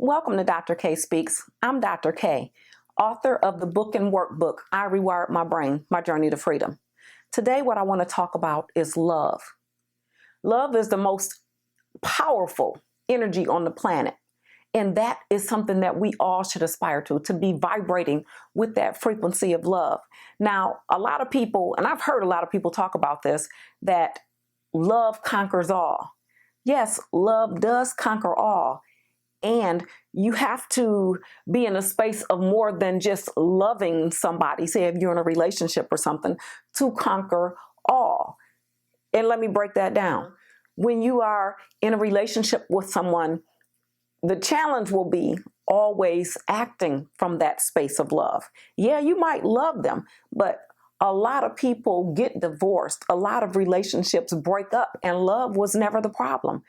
Welcome to Dr. K Speaks. I'm Dr. K, author of the book and workbook, I Rewired My Brain, My Journey to Freedom. Today, what I want to talk about is love. Love is the most powerful energy on the planet. And that is something that we all should aspire to be vibrating with that frequency of love. Now, a lot of people, and I've heard a lot of people talk about this, that love conquers all. Yes, love does conquer all. And you have to be in a space of more than just loving somebody, say if you're in a relationship or something, to conquer all. And let me break that down. When you are in a relationship with someone, the challenge will be always acting from that space of love. Yeah, you might love them, but a lot of people get divorced. A lot of relationships break up, and love was never the problem.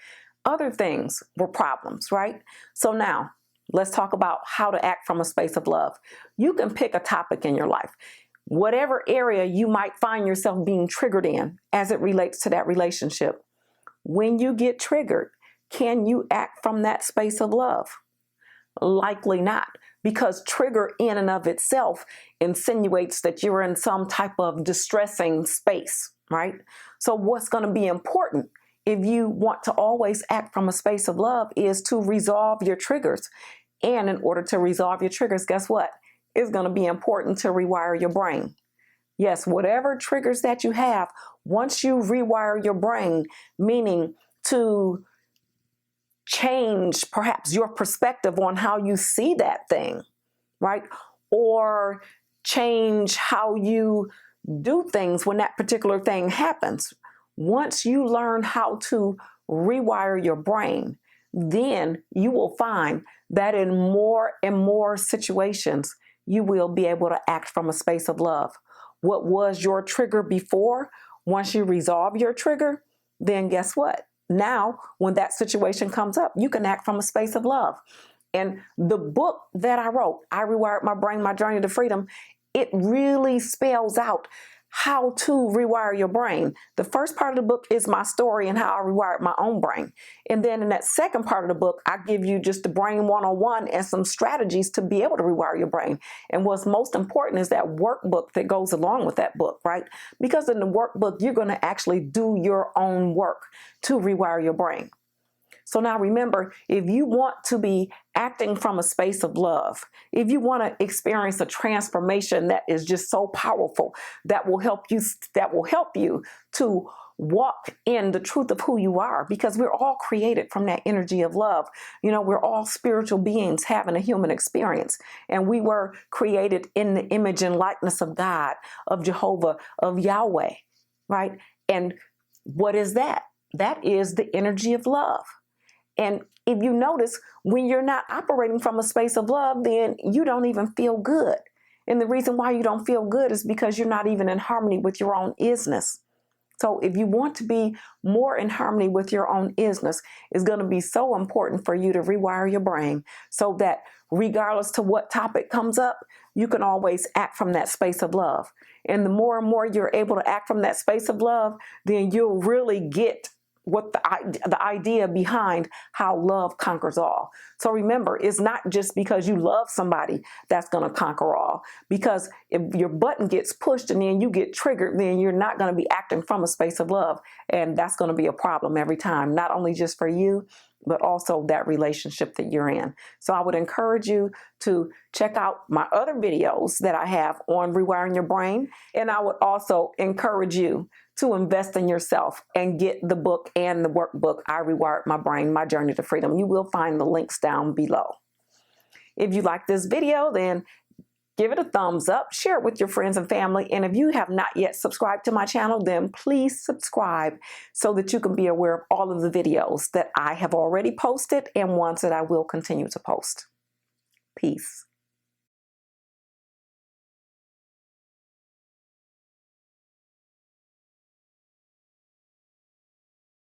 Other things were problems, right? So now let's talk about how to act from a space of love. You can pick a topic in your life, whatever area you might find yourself being triggered in as it relates to that relationship. When you get triggered, can you act from that space of love? Likely not, because trigger in and of itself insinuates that you're in some type of distressing space, right? So what's going to be important if you want to always act from a space of love is to resolve your triggers. And in order to resolve your triggers, guess what? It's going to be important to rewire your brain. Yes, whatever triggers that you have, once you rewire your brain, meaning to change perhaps your perspective on how you see that thing, right? Or change how you do things when that particular thing happens. Once you learn how to rewire your brain, then you will find that in more and more situations, you will be able to act from a space of love. What was your trigger before, once you resolve your trigger, then guess what? Now, when that situation comes up, you can act from a space of love. And the book that I wrote, I Rewired My Brain, My Journey to Freedom, it really spells out how to rewire your brain. The first part of the book is my story and how I rewired my own brain. And then in that second part of the book, I give you just the brain 101 and some strategies to be able to rewire your brain. And what's most important is that workbook that goes along with that book, right? Because in the workbook, you're going to actually do your own work to rewire your brain. So now remember, if you want to be acting from a space of love, if you want to experience a transformation that is just so powerful, that will help you to walk in the truth of who you are, because we're all created from that energy of love. You know, we're all spiritual beings having a human experience, and we were created in the image and likeness of God, of Jehovah, of Yahweh, right? And what is that? That is the energy of love. And if you notice, when you're not operating from a space of love, then you don't even feel good. And the reason why you don't feel good is because you're not even in harmony with your own isness. So if you want to be more in harmony with your own isness, it's going to be so important for you to rewire your brain so that regardless to what topic comes up, you can always act from that space of love. And the more and more you're able to act from that space of love, then you'll really get what the idea behind how love conquers all. So remember, it's not just because you love somebody that's going to conquer all. Because if your button gets pushed and then you get triggered, then you're not going to be acting from a space of love. And that's going to be a problem every time, not only just for you, but also that relationship that you're in. So I would encourage you to check out my other videos that I have on rewiring your brain. And I would also encourage you to invest in yourself and get the book and the workbook, I Rewired My Brain, My Journey to Freedom. You will find the links down below. If you like this video, then give it a thumbs up, share it with your friends and family. And if you have not yet subscribed to my channel, then please subscribe so that you can be aware of all of the videos that I have already posted and ones that I will continue to post. Peace.